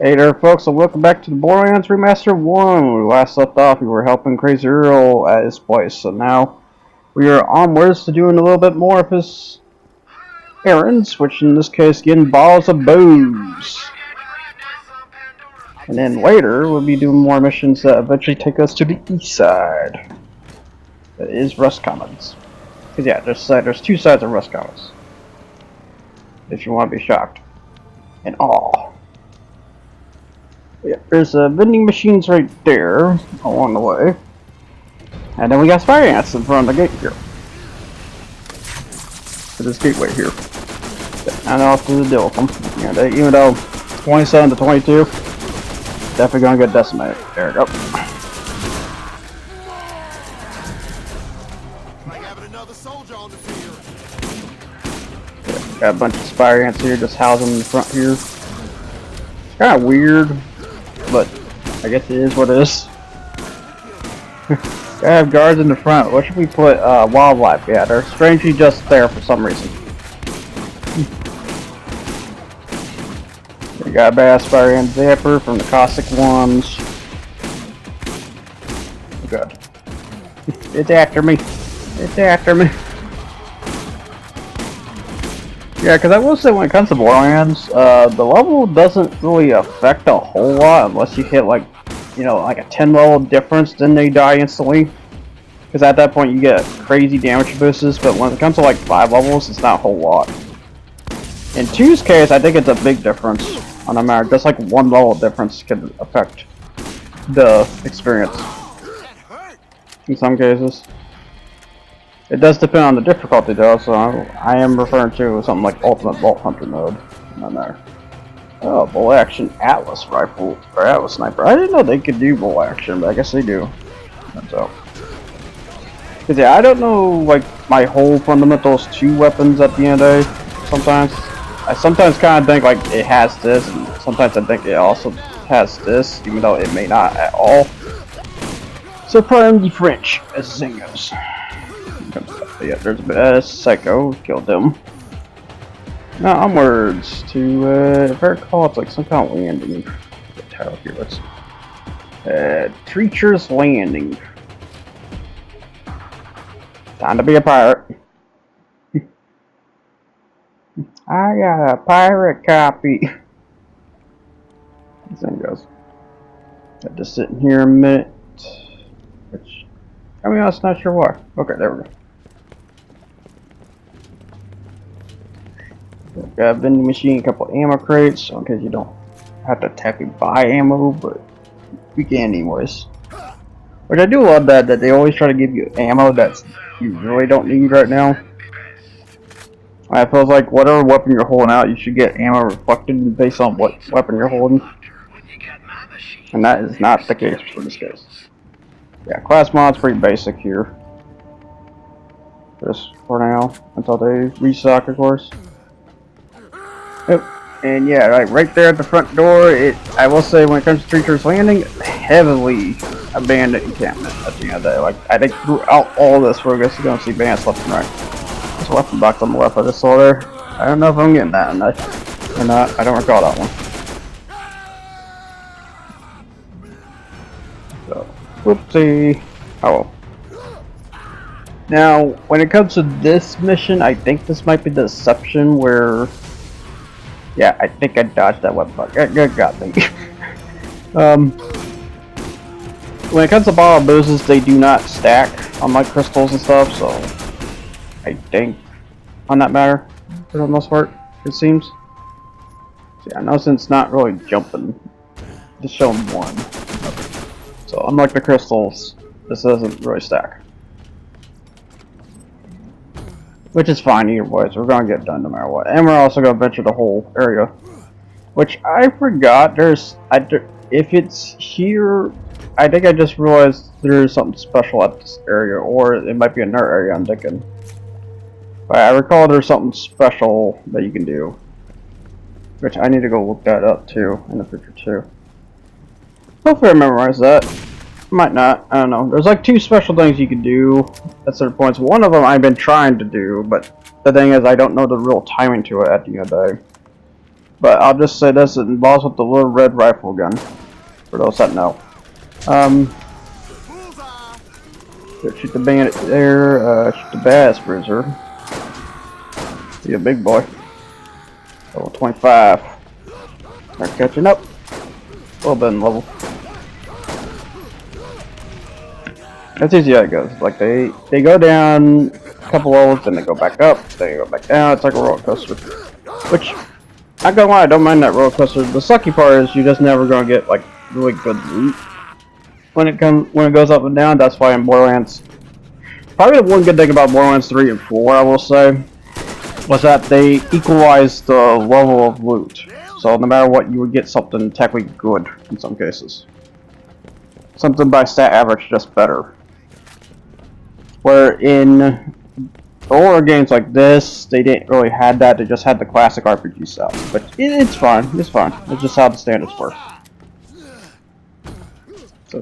Hey there folks, and welcome back to the Borderlands Remastered 1. When we last left off, we were helping Crazy Earl at his place, so now we are onwards to doing a little bit more of his errands, which in this case, getting bottles of booze. And then later, we'll be doing more missions that eventually take us to the east side. That is Rust Commons. Because yeah, there's two sides of Rust Commons. If you want to be shocked. And awe. Yeah, there's vending machines right there along the way. And then we got fire ants in front of the gate here. To this gateway here. I know what to deal with them. Yeah, even though 27 to 22, definitely gonna get decimated. There we go. Yeah, got a bunch of fire ants here, just housing in the front here. It's kind of weird, but I guess it is what it is. Gotta have guards in the front. What should we put? Wildlife. Yeah, they're strangely just there for some reason. We got a badass fire ant zapper from the caustic ones. Oh god. It's after me. It's after me. Yeah, because I will say when it comes to Borderlands, the level doesn't really affect a whole lot unless you hit like, you know, like a 10 level difference, then they die instantly. Because at that point you get crazy damage boosts, but when it comes to like 5 levels, it's not a whole lot. In 2's case, I think it's a big difference on a matter. Just like 1 level difference can affect the experience. In some cases. It does depend on the difficulty though, so I am referring to something like Ultimate Vault Hunter mode on there. Oh, bolt action Atlas rifle or Atlas sniper. I didn't know they could do bolt action, but I guess they do. So, cause yeah, I don't know like my whole fundamentals to weapons at the end of the day. Sometimes I sometimes kind of think like it has this, and sometimes I think it also has this, even though it may not at all. So probably French as the saying goes. Yeah, there's a psycho, killed him. Now onwards to, if I recall, it's like some kind of landing. The title here, let's Treacher's Landing. Time to be a pirate. I got a pirate copy. This thing goes. Got to sit in here a minute. Which, I mean, I'm not sure why. Okay, there we go. Got a vending machine, a couple of ammo crates, so in case you don't have to technically buy ammo, but you can anyways. Which I do love that they always try to give you ammo that you really don't need right now. I feels like whatever weapon you're holding out, you should get ammo reflected based on what weapon you're holding. And that is not the case for this case. Yeah, class mod's pretty basic here. Just for now, until they restock, of course. Oh, and yeah, right there at the front door, I will say when it comes to Treacher's Landing, heavily abandoned encampment at the end of the day. Like, I think throughout all this, we're going to see bandits left and right. There's a weapon box on the left, I just saw there. I don't know if I'm getting that or not. I don't recall that one. So, whoopsie. Oh well. Now, when it comes to this mission, I think this might be the deception where... Yeah, I think I dodged that weapon bug. It got me. When it comes to bottle of boozes, they do not stack, unlike crystals and stuff, so I think on that matter, for the most part, it seems. So yeah, I know since it's not really jumping, just showing one. So unlike the crystals, this doesn't really stack. Which is fine either way, so we're gonna get done no matter what. And we're also gonna venture the whole area. Which I forgot, if it's here, I think I just realized there's something special at this area, or it might be another area I'm thinking. But I recall there's something special that you can do. Which I need to go look that up too, in the future too. Hopefully I memorize that. Might not, I don't know. There's like 2 special things you can do at certain points. One of them I've been trying to do, but the thing is I don't know the real timing to it at the end of the day. But I'll just say this: it involves with the little red rifle gun. For those that know. Shoot the bandit there. Shoot the bass bruiser. See a big boy. Level 25. They're catching up. A little bit in level. That's usually how it goes. Like they go down a couple levels, then they go back up, they go back down. It's like a roller coaster. Which, not gonna lie, I don't mind that roller coaster. The sucky part is you're just never gonna get like really good loot when it goes up and down. That's why in Borderlands, probably the one good thing about Borderlands 3 and 4, I will say, was that they equalized the level of loot. So no matter what, you would get something technically good in some cases. Something by stat average just better. Where in older games like this, they didn't really have that. They just had the classic RPG style. But it's fine. It's fine. It's just how the standards work.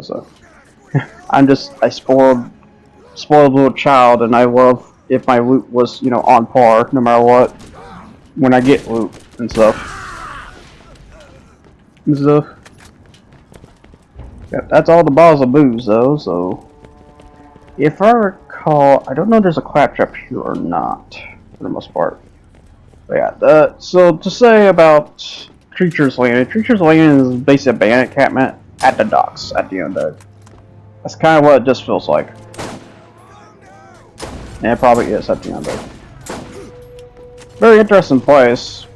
So I'm just a spoiled little child, and I love if my loot was, you know, on par no matter what. When I get loot and stuff. Yeah, that's all the bottles of booze though. So if I recall, I don't know if there's a claptrap here or not, for the most part. But yeah, so to say about Creature's Landing is basically a bandit encampment at the docks at the end of it. That's kind of what it just feels like. And it probably is at the end of it. Very interesting place,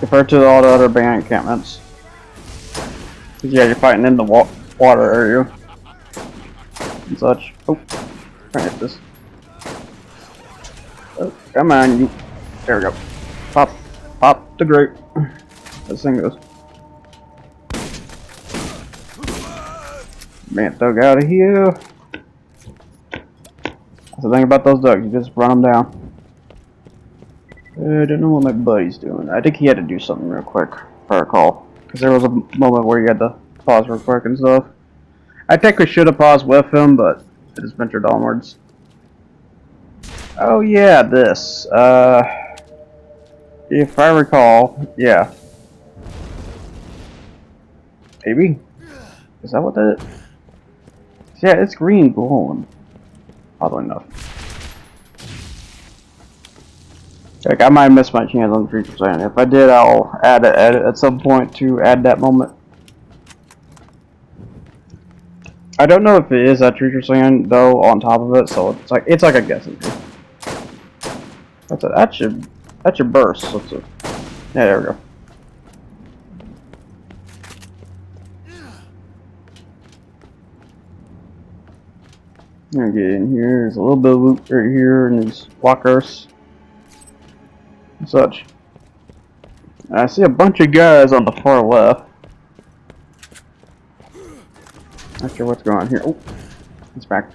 compared to all the other bandit encampments. Because yeah, you're fighting in the water area and such. Oh. Try to hit this. Oh, come on, you. There we go. Pop the grate. This thing goes. Man, dug out of here. That's the thing about those ducks, you just run them down. I don't know what my buddy's doing. I think he had to do something real quick, if I recall. Because there was a moment where you had to pause real quick and stuff. I technically should have paused with him, but I just ventured onwards. Oh yeah, this. If I recall, yeah. Maybe? Is that what that is? Yeah, it's green glowing. Oddly enough. Like, I might miss my chance on the 3%. If I did, I'll add an edit at some point to add that moment. I don't know if it is that treasure sand though on top of it, so it's like a guessing game. That should burst. Yeah, there we go. I'm gonna get in here. There's a little bit of loot right here in these lockers and such. I see a bunch of guys on the far left. Not sure what's going on here. Oh, he's back.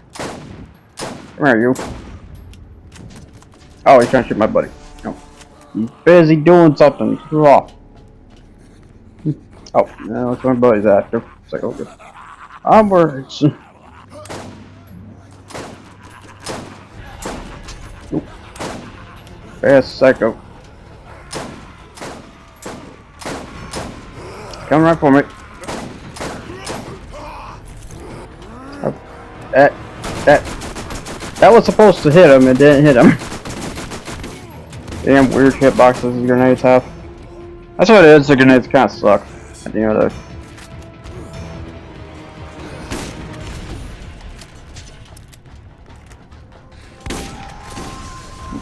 Where are you? Oh, he's trying to shoot my buddy. No, he's busy doing something. Screw off. Oh, no, that's my buddy's after. It's like, okay. Onwards. Fast psycho. Come right for me. That was supposed to hit him, it didn't hit him. Damn weird hitboxes the grenades have. That's what it is, the grenades kinda suck at the end of the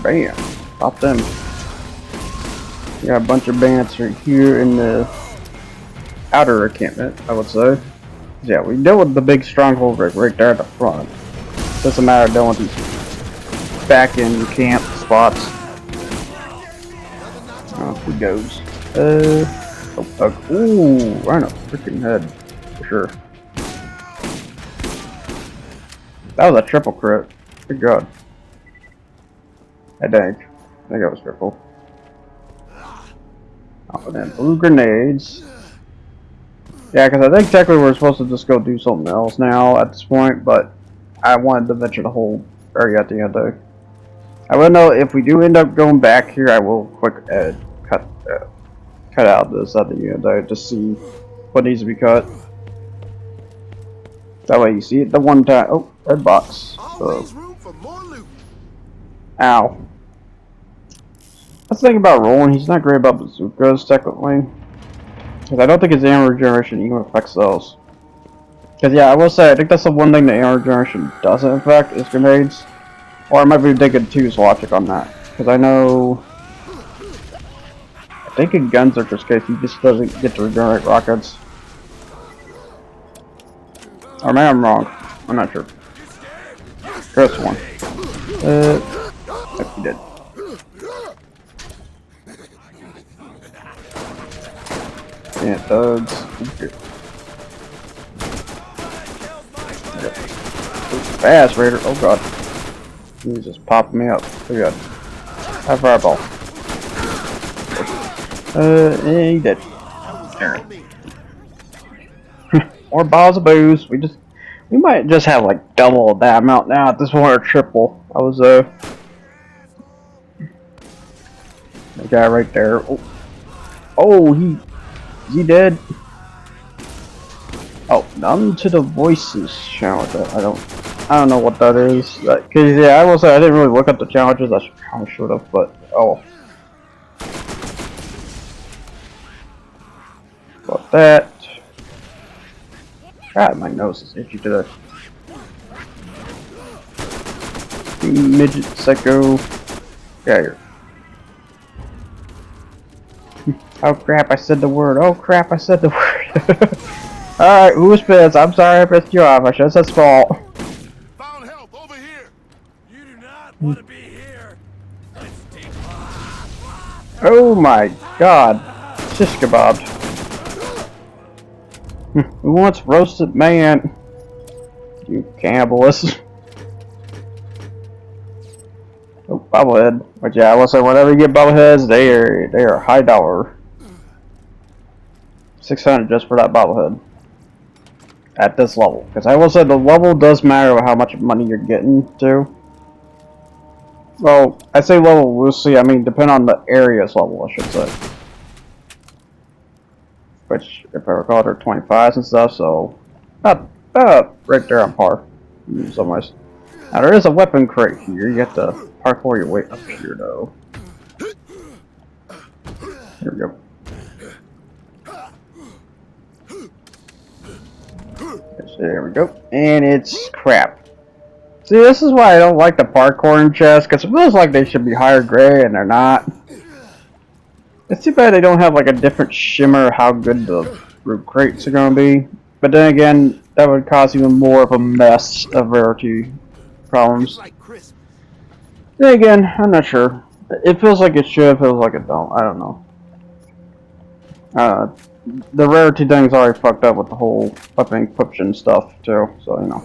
Bam. Pop them. We got a bunch of bandits right here in the outer encampment, I would say. Yeah, we dealt with the big stronghold right there at the front. Doesn't matter dealing with these back in camp spots. Oh, he goes. Ooh, right in the freaking head, for sure. That was a triple crit. Good God. I think that was triple. Oh, and then blue grenades. Yeah, because I think technically we're supposed to just go do something else now at this point, but I wanted to venture the whole area at the end though. I will know if we do end up going back here, I will quick cut cut out this at the end to see what needs to be cut. That way you see it the one time. Oh, red box. Always room for more loot. Ow. That's the thing about rolling, he's not great about bazookas, technically. Because I don't think his ammo regeneration even affects those. Because, yeah, I will say, I think that's the one thing the ammo regeneration doesn't affect, is grenades. Or I might be thinking two's logic on that. Because I know... I think in guns are just case he just doesn't get to regenerate rockets. Or maybe I'm wrong. I'm not sure. First one. Yep, he did. Yeah, thugs. Fast Raider. Oh god. He's just popping me up. Oh god. Have fireball. He did. There. More bottles of booze. We might just have like double that amount now at this point, or triple. I was the guy right there. Oh, he dead. Oh, none to the voices challenge. I don't know what that is. Cause yeah, I will say I didn't really look up the challenges. I probably should have, but oh. Got that. God, my nose is itchy today. Midget psycho. Yeah, here. Oh crap, I said the word. Oh crap, I said the word. Alright, who's pissed? I'm sorry I pissed you off. I should have said fault. Found help over here. You do not want to be here. Let's take Oh my god. Shish kebab. Who wants roasted man? You cannibalist. Oh, bobblehead. But yeah, I will say whenever you get bobbleheads, they are high dollar. 600 just for that bobblehead. At this level. Because I will say the level does matter how much money you're getting to. Well, I say level loosely, I mean depend on the area's level, I should say. Which, if I recall, they're 25s and stuff, so not right there on par in some ways. Now there is a weapon crate here. You have to parkour your way up here, though. Here we go. There we go. And it's crap. See, this is why I don't like the parkour in chests, because it feels like they should be higher grade, and they're not. It's too bad they don't have like a different shimmer how good the root crates are going to be. But then again, that would cause even more of a mess of rarity problems. Then again, I'm not sure. It feels like it should, feels like it don't. I don't know. The rarity thing's already fucked up with the whole weapon equipment stuff too, so you know.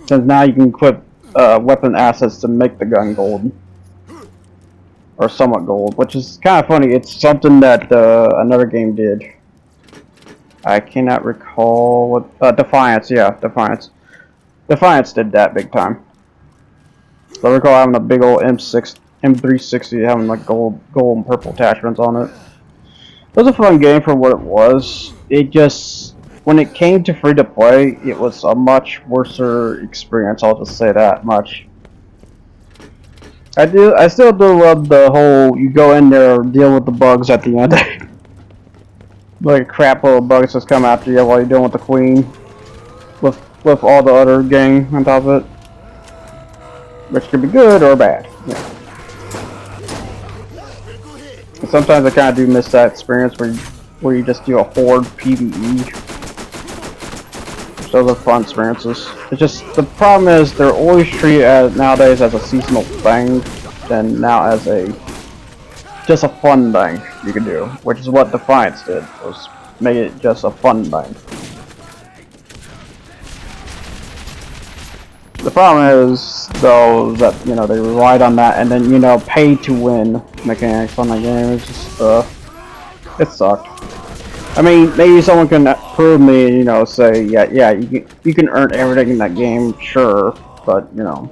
Since now you can equip weapon assets to make the gun gold. Or somewhat gold, which is kind of funny. It's something that another game did. I cannot recall what. Defiance, yeah, Defiance. Defiance did that big time. So I recall having a big old M360 having like gold and purple attachments on it. It was a fun game for what it was. It just, when it came to free to play, it was a much worse experience. I'll just say that much. I still do love the whole, you go in there, deal with the bugs at the end. Like crap little bugs just come after you while you're dealing with the queen. With all the other gang on top of it. Which could be good or bad. Yeah. And sometimes I kind of do miss that experience where you just do a horde PvE. Those are fun experiences. It's just, the problem is they're always treated as, nowadays as a seasonal thing, than now as just a fun thing you can do, which is what Defiance did, was make it just a fun thing. The problem is, though, that, you know, they relied on that, and then, you know, pay to win mechanics on that game. It's just, it sucked. I mean, maybe someone can prove me, you know, say, yeah, you can earn everything in that game, sure, but, you know,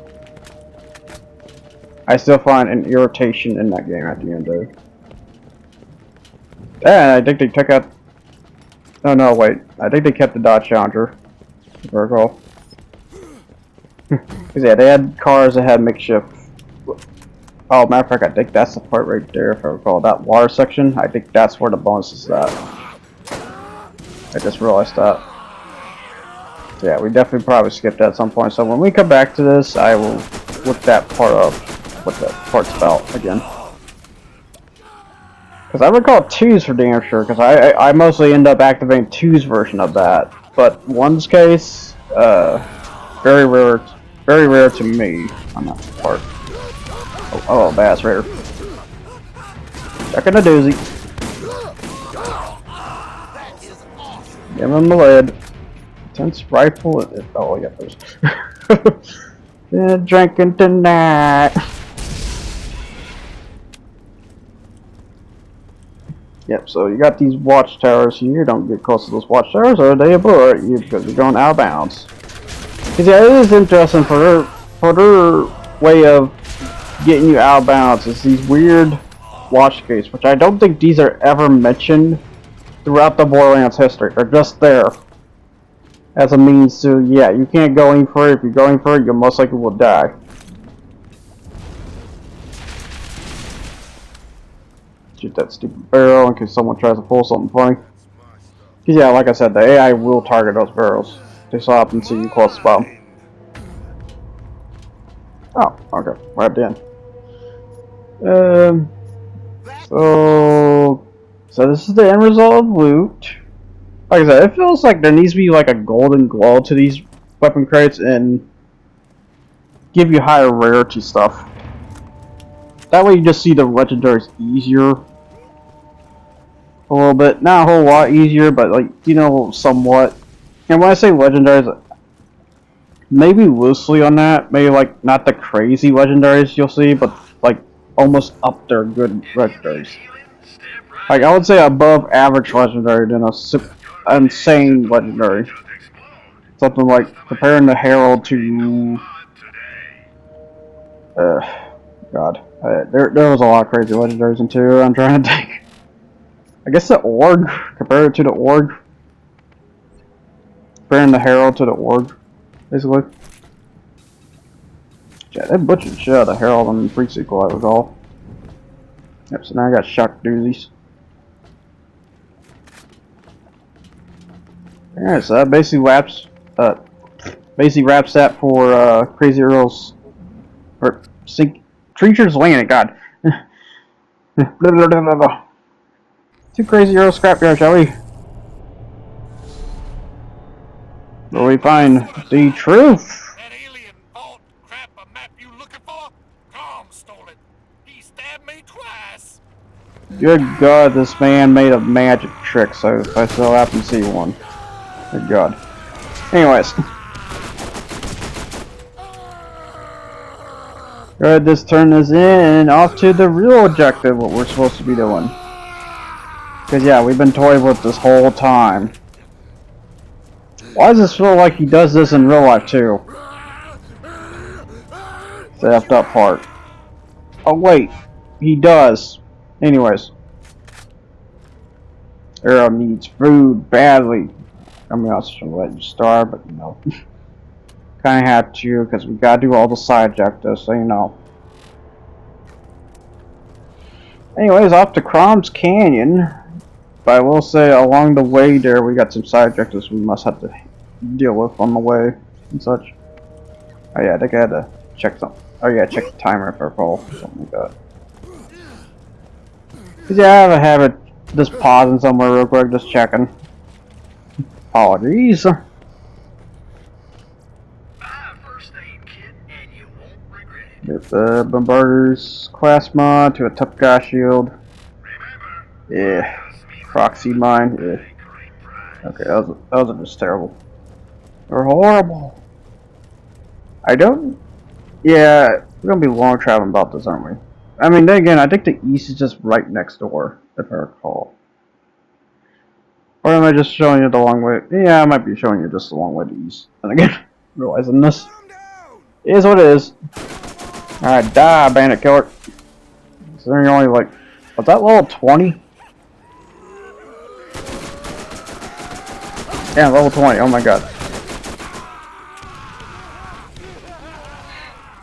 I still find an irritation in that game at the end of it. And I think they took out. Oh no, wait. I think they kept the Dodge Challenger. If I recall. Cause yeah, they had cars that had makeshift. Oh, matter of fact, I think that's the part right there. If I recall, that water section. I think that's where the bonus is at. I just realized that. So yeah, we definitely probably skipped that at some point. So when we come back to this, I will look that part up. What that part's about again. Because I recall 2's for damn sure. Because I mostly end up activating 2's version of that. But 1's case, very rare to me on that part. Oh, Bass Raider. Checking a doozy. Give him the lid. Tense rifle. Oh, yeah, there's. Yeah, drinking tonight. Yep, so you got these watchtowers here. Don't get close to those watchtowers or they abort you because you're going out of bounds. Because yeah, it is interesting for their way of getting you out of bounds. It's these weird watch gates, which I don't think these are ever mentioned throughout the Borderlands history. They're just there as a means to, yeah, you can't go in for it. If you're going for it, you most likely will die. Shoot that stupid barrel in case someone tries to pull something funny. Because yeah, like I said, the AI will target those barrels. They saw up and see you close to the bottom. Oh, okay. Right then. So this is the end result of loot. Like I said, it feels like there needs to be like a golden glow to these weapon crates and give you higher rarity stuff. That way you just see the legendaries easier. A little bit, not a whole lot easier, but like, you know, somewhat. And when I say legendaries, maybe loosely on that, maybe like not the crazy legendaries you'll see, but like almost up there good legendaries. Like I would say above average legendary than a insane legendary. Something like comparing the Herald to God. There was a lot of crazy legendaries in 2. I'm trying to think. I guess the Org, compare it to the Org. Comparing the Herald to the Org, basically. Yeah, they butchered shit out of the Herald in the pre-sequel, I recall. Yep, so now I got shock doozies. Alright, so that basically wraps that for Crazy Earl's or Treacher's Landing, god. Blah, blah, blah, blah. To Crazy Earl Scrapyard, shall we? Will we find the truth? That alien vault crap a map you looking for? Tom stole it. He stabbed me twice. Good God, this man made a magic trick, so if I still happen to see one. Good God. Anyways. Alright, let's turn this in and off to the real objective, what we're supposed to be doing. Because yeah, we've been toying with this whole time. Why does this feel like he does this in real life too? The effed up part. Oh wait, he does. Anyways. Arrow needs food badly. I mean, I was just gonna let you starve, but you know. Kinda have to, because we gotta do all the side objectives, so you know. Anyways, off to Crom's Canyon. But I will say, along the way there, we got some side objectives we must have to deal with on the way and such. Oh yeah, I think I had to check something. Oh yeah, check the timer if I recall, something like that. Cause yeah, I have a habit just pausing somewhere real quick, just checking. Apologies. Get the Bombarder's class mod to a tough guy shield. Yeah. Proxy mine. Yeah. Okay, those are just terrible. They're horrible. I don't. Yeah, we're gonna be long traveling about this, aren't we? I mean, then again, I think the east is just right next door, if I recall. Or am I just showing you the long way? Yeah, I might be showing you just the long way to east. And again, realizing this is what it is. Alright, die, bandit killer. So you're only like, was that level 20? Yeah, level 20. Oh my god.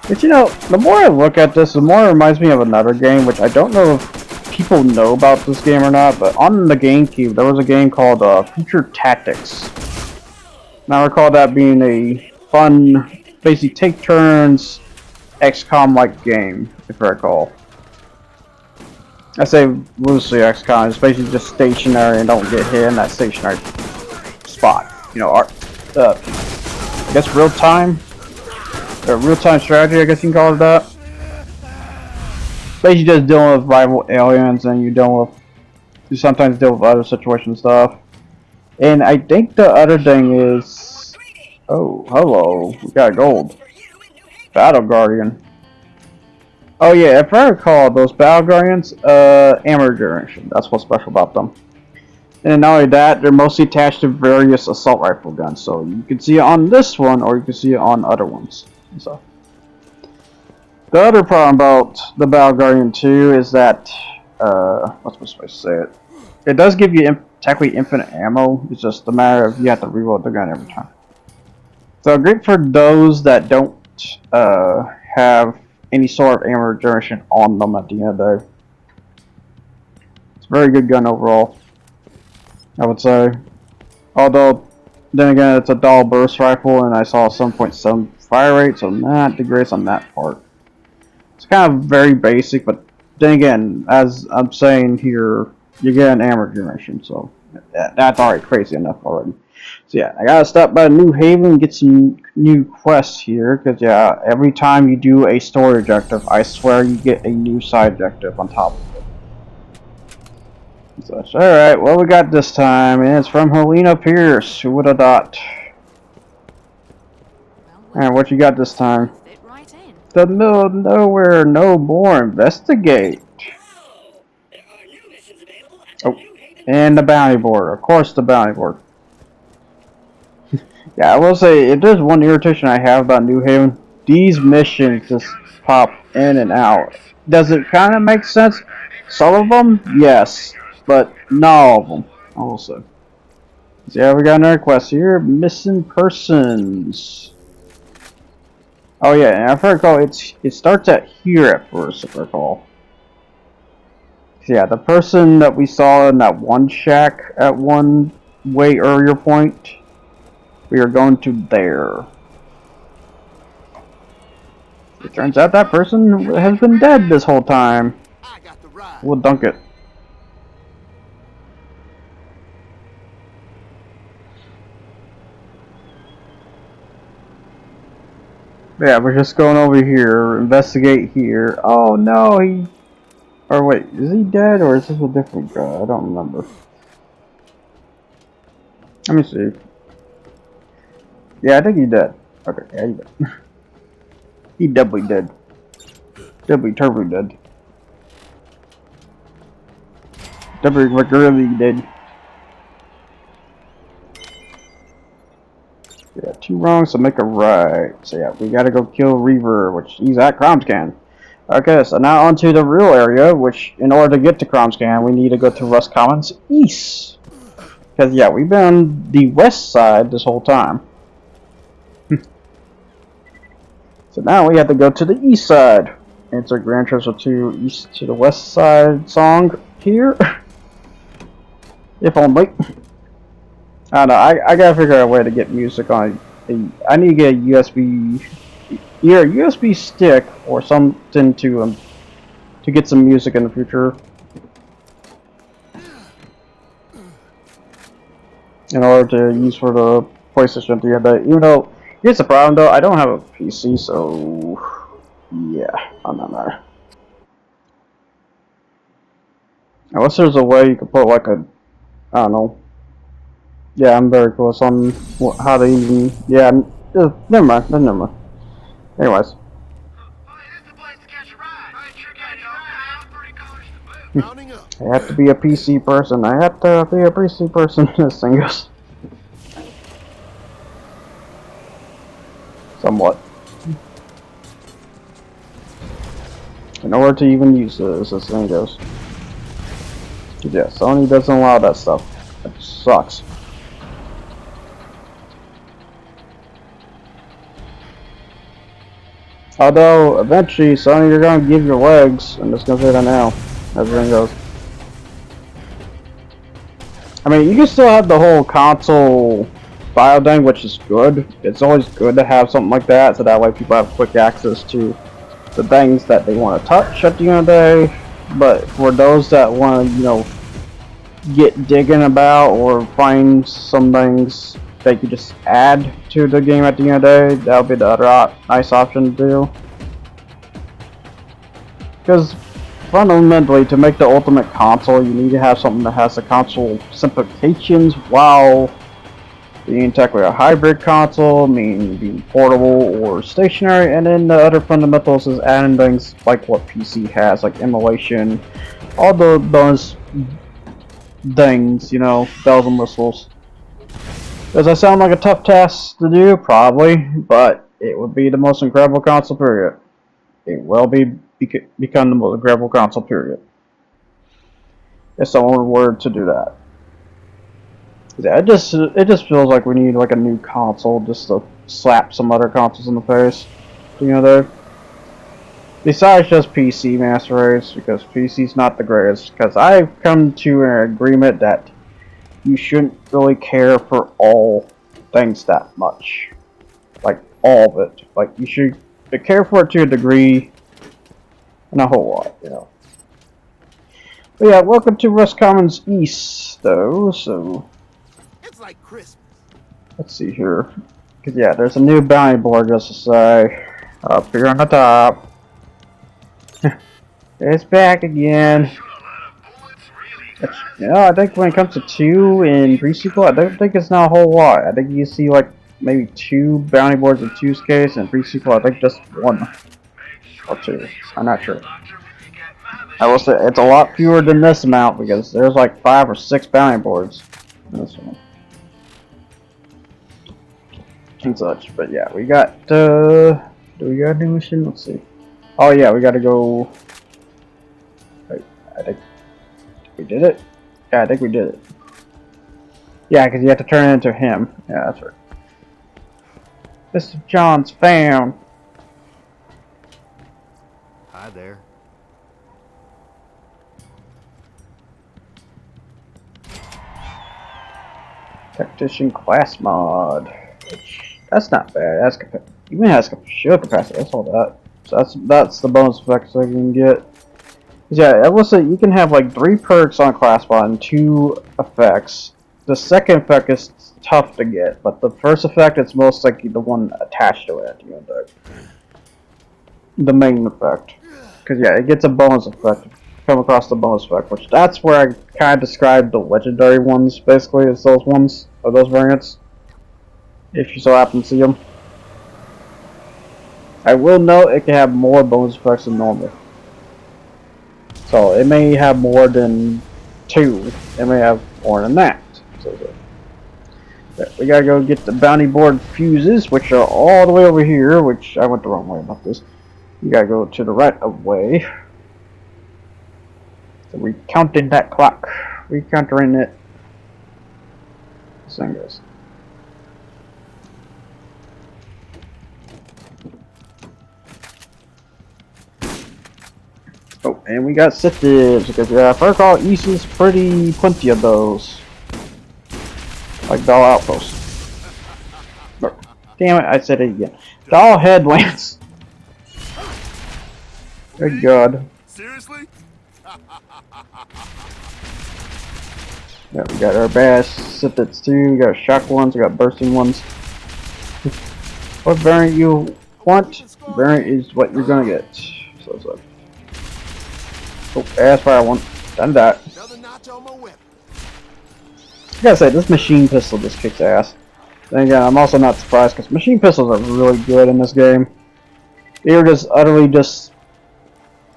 But you know, the more I look at this, the more it reminds me of another game, which I don't know if people know about this game or not, but on the GameCube, there was a game called Future Tactics. And I recall that being a fun, basically take turns, XCOM-like game, if I recall. I say loosely XCOM, it's basically just stationary and don't get hit in that stationary spot. You know, I guess real time strategy, I guess you can call it that. Basically just dealing with rival aliens and you sometimes deal with other situation stuff. And I think the other thing is, oh, hello, we got gold. Battle Guardian. Oh yeah, if I recall, those Battle Guardians, ammo generation, that's what's special about them. And not only that, they're mostly attached to various assault rifle guns, so you can see it on this one, or you can see it on other ones. So, the other problem about the Battle Guardian 2 is that, what's the best way to say it? It does give you technically infinite ammo, it's just a matter of you have to reload the gun every time. So great for those that don't, have any sort of ammo generation on them at the end of the day. It's a very good gun overall, I would say. Although, then again, it's a dull burst rifle, and I saw 7.7 fire rate, so not the greatest on that part. It's kind of very basic, but then again, as I'm saying here, you get an ammo generation, so that's already crazy enough already. So yeah, I gotta stop by New Haven and get some new quests here, because yeah, every time you do a story objective, I swear you get a new side objective on top of it. So, alright, what we got this time? And it's from Helena Pierce. Who would have thought? And what you got this time? The middle of nowhere, no more. Investigate. Oh, and the bounty board. Of course, the bounty board. Yeah, I will say, if there's one irritation I have about New Haven, these missions just pop in and out. Does it kind of make sense? Some of them, yes, but not all of them, also. So yeah, we got another quest here, missing persons. Oh yeah, and if I recall, it starts at here at first, if I recall. So yeah, the person that we saw in that one shack at one way earlier point, we are going to there. It turns out that person has been dead this whole time. We'll dunk it. Yeah, we're just going over here, investigate here. Oh no, he... Or wait, is he dead or is this a different guy? I don't remember. Let me see. Yeah, I think he's dead. Okay, yeah, he's dead. He doubly dead. Doubly turbo dead. Doubly really dead. We got 2 wrongs, so make a right. So yeah, we gotta go kill Reaver, which he's at Cromscan. Okay, so now onto the real area, which in order to get to Cromscan, we need to go to Rust Commons East. Because yeah, we've been on the west side this whole time. So now we have to go to the east side. Answer Grand Treasure 2 East to the West Side song here. If only. I don't know, I gotta figure out a way to get music on I need to get a USB, either a USB stick or something to get some music in the future. In order to use for the PlayStation 3. But even though, here's the problem though, I don't have a PC, so yeah, I'm not there. Unless there's a way you could put like a, I don't know. Yeah, I'm very close on how to even, yeah, never mind, never mind. Anyways. I have to be a PC person. I have to be a PC person. This thing goes. Somewhat. In order to even use this thing goes. Yeah, Sony doesn't allow that stuff. It sucks. Although, eventually, Sony, you're gonna give your legs. I'm just gonna say that now. Everything goes. I mean, you can still have the whole console file thing, which is good. It's always good to have something like that, so that way people have quick access to the things that they want to touch at the end of the day. But for those that want to, you know, get digging about or find some things they could just add to the game at the end of the day, that would be the other nice option to do. Because fundamentally, to make the ultimate console, you need to have something that has the console simplifications while being technically a hybrid console, meaning being portable or stationary, and then the other fundamentals is adding things like what PC has, like emulation, all those things, you know, bells and whistles. Does that sound like a tough task to do? Probably, but it would be the most incredible console, period. It will become the most incredible console, period. It's the only word to do that. Yeah, it just feels like we need like a new console just to slap some other consoles in the face. You know, there. Besides just PC Master Race, because PC's not the greatest. Because I've come to an agreement that you shouldn't really care for all things that much, like all of it. Like you should care for it to a degree, and a whole lot, you know. But yeah, welcome to Rust Commons East, though. So. It's like Christmas. Let's see here. Cause yeah, there's a new bounty board, just to say, up here on the top. It's back again. You know, I think when it comes to 2 in pre-sequel, I don't think it's not a whole lot. I think you see like maybe 2 bounty boards in 2's case, and pre-sequel I think just 1 or 2. I'm not sure. I will say it's a lot fewer than this amount because there's like 5 or 6 bounty boards in this one. And such, but yeah, we got do we got a new mission? Let's see. Oh yeah, we gotta go. Wait, I think we did it. Yeah, I think we did it. Yeah, because you have to turn it into him. Yeah, that's right. Mr. John's found. Hi there. Tactician class mod. That's not bad. That's even has shield capacity. That's all that. So that's the bonus effects that you can get. Yeah, I will say you can have like 3 perks on class mod and 2 effects. The second effect is tough to get, but the first effect is most likely the one attached to it. You know, the main effect. Because yeah, it gets a bonus effect. Come across the bonus effect, which that's where I kind of described the legendary ones. Basically, is those ones or those variants. If you so happen to see them. I will note it can have more bonus effects than normal. So it may have more than 2. It may have more than that. So we gotta go get the bounty board fuses, which are all the way over here, which I went the wrong way about this. You gotta go to the right of way. So we counted that clock. We countering it. This thing goes. Oh, and we got sifted because yeah, if I recall, East is pretty plenty of those. Like Doll Outposts. Damn it, I said it again. Doll Headlands. Good God. Seriously? Yeah, we got our bass sifted too. We got shock ones. We got bursting ones. What variant you want? Variant is what you're gonna get. So. Oh, ass fire one. Done that. Another notch on my weapon. I gotta say, this machine pistol just kicks ass. Then again, I'm also not surprised because machine pistols are really good in this game. They were just utterly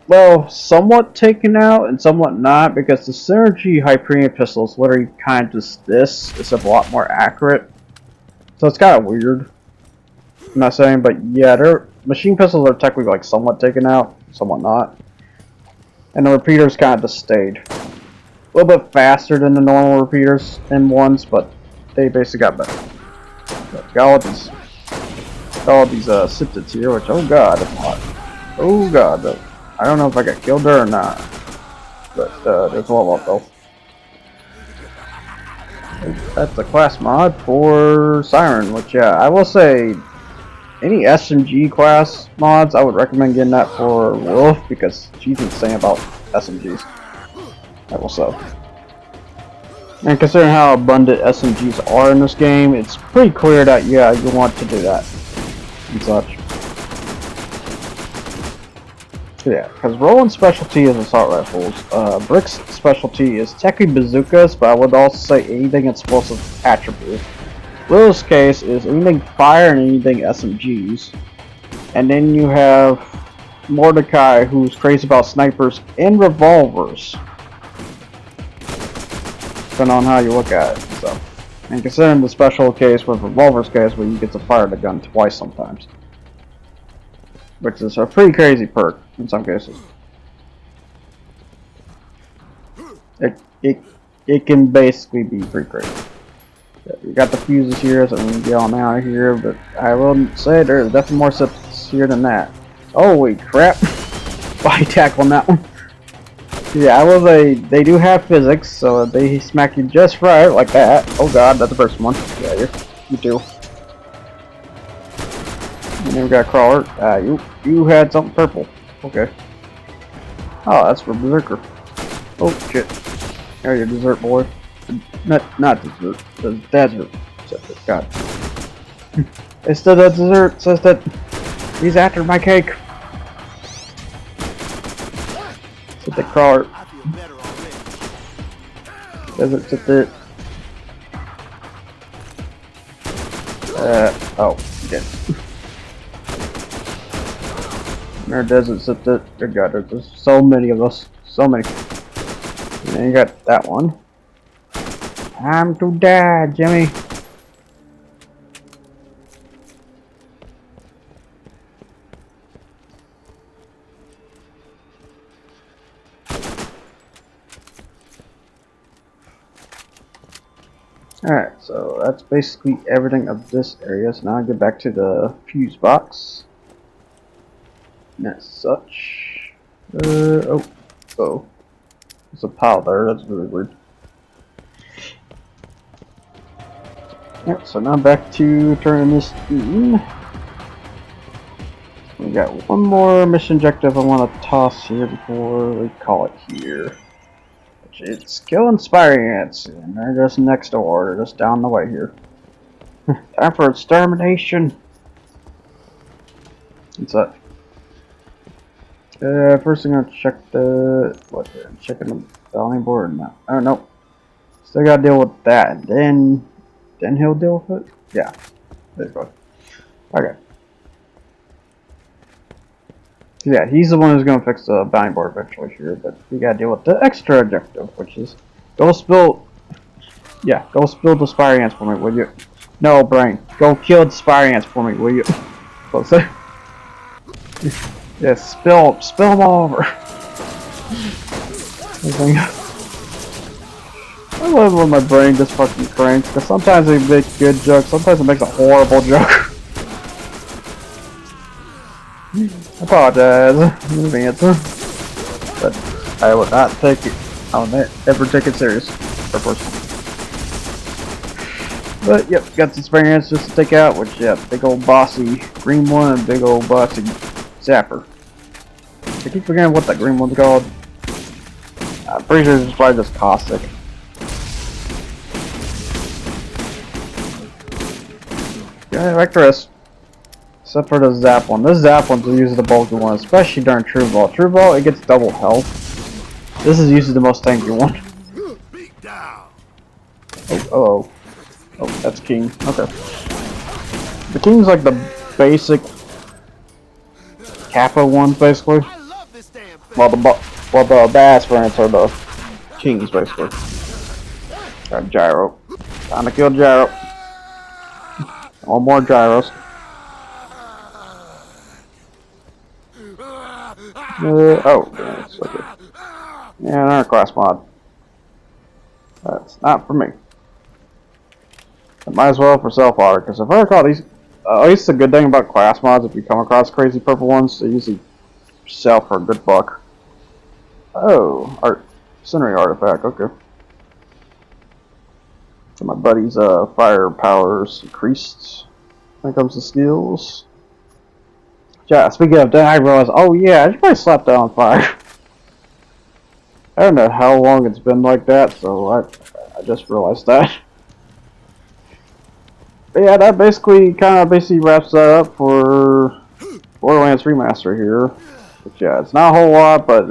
well, somewhat taken out and somewhat not, because the Synergy Hyperion pistol is literally kind of just this, except a lot more accurate. So it's kind of weird. I'm not saying, but yeah, their machine pistols are technically like somewhat taken out, somewhat not. And the repeaters kind of just stayed. A little bit faster than the normal repeaters in ones, but they basically got better. Let's go with this. all these Siptits here, which, oh god, oh god, I don't know if I got killed there or not, but there's a level up though. That's a class mod for Siren, which yeah, I will say any SMG class mods, I would recommend getting that for Wolf because she's insane about SMGs. I will say. And considering how abundant SMGs are in this game, it's pretty clear that yeah, you want to do that and such. Yeah, because Roland's specialty is assault rifles. Brick's specialty is techie bazookas, but I would also say anything explosive attribute. Will's case is anything fire and anything SMGs. And then you have Mordecai, who's crazy about snipers and revolvers. Depending on how you look at it. So, and considering the special case with revolver's case where you get to fire the gun twice sometimes. Which is a pretty crazy perk in some cases. It can basically be pretty crazy. You got the fuses here, so we can get on out of here, but I will say there's definitely more subs here than that. Holy crap! Body tackle on that one. Yeah, I will say they do have physics, so they smack you just right, like that. Oh god, that's the first one. Yeah, you too. And then we got Crawler. You had something purple. Okay. Oh, that's for Berserker. Oh shit. There you dessert boy. Not dessert. The desert. God. It's the dessert says that he's after my cake. Sit the Crawler. Desert sit there. Oh, shit. There doesn't sit there. Good God, there's so many of us. So many. And then you got that one. Time to die, Jimmy. Alright, so that's basically everything of this area. So now I get back to the fuse box. And as such. Oh. There's a pile there, that's really weird. Yep, so now back to turning this in. We got one more mission objective I want to toss here before we call it here. Which is kill inspiring ants, and they're just next door, they're just down the way here. Time for extermination. What's that? First I'm gonna check the checking the bounty board now. Oh no. Still gotta deal with that, and then he'll deal with it? Yeah. There you go. Okay. Yeah, he's the one who's gonna fix the bounty board eventually here, but we gotta deal with the extra objective, which is go spill the spider ants for me, will you? No, Brain. Go kill the spider ants for me, will you? Close it. Yeah, spill them all over. I love when my brain just fucking cranks, because sometimes it makes good jokes, sometimes it makes a horrible joke. I apologize in advance, but I would not take it. I would never take it serious or personal. But yep, got some spring ants just to take out, which yeah, big old bossy green one and big old bossy zapper. I keep forgetting what that green one's called. I'm pretty sure it's probably just caustic. Yeah, like the rest. Except for the zap one. This zap one's usually the bulky one, especially during True Vault. True Vault, it gets double health. This is usually the most tanky one. Oh, that's King. Okay. The King's like the basic Kappa ones, basically. While the Bass Rants are the Kings, basically. Got Gyro. Time to kill Gyro. All more Gyros. Oh, that's okay. Yeah, another class mod. That's not for me. I might as well for self-auto, because if I recall, these At least the good thing about class mods, if you come across crazy purple ones, they usually sell for a good buck. Oh, incendiary artifact. Okay. So my buddy's fire powers increased when it comes to skills. Yeah, speaking of that, I realized, oh yeah, I should probably slap that on fire. I don't know how long it's been like that, so I just realized that. But yeah, that basically wraps that up for Borderlands Remaster here. But yeah, it's not a whole lot, but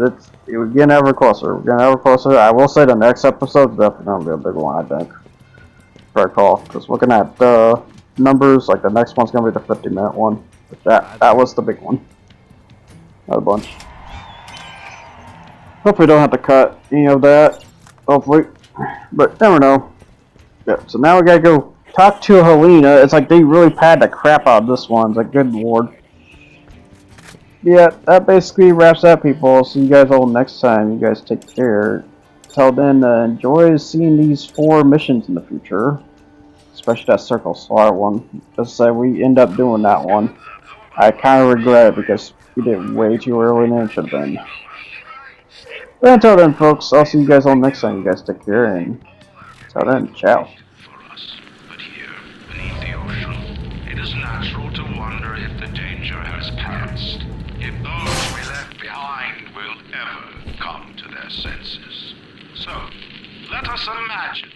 we're getting ever closer. We're getting ever closer. I will say the next episode's definitely gonna be a big one, I think. For a call, because looking at the numbers, like the next one's gonna be the 50-minute one. But that was the big one. Not a bunch. Hopefully, don't have to cut any of that. Hopefully, but never know. Yeah. So now we gotta go talk to Helena. It's like they really pad the crap out of this one. It's like, good lord. Yeah, that basically wraps up, people. I'll see you guys all next time. You guys take care. Till then, enjoy seeing these 4 missions in the future. Especially that Circle Slaughter one. Just say we end up doing that one. I kind of regret it because we did it way too early than it should have been. But until then, folks, I'll see you guys all next time. You guys take care, and until then, ciao. But here, beneath the ocean, it is natural to wonder if the danger has passed. If those we left behind will ever come to their senses. So, let us imagine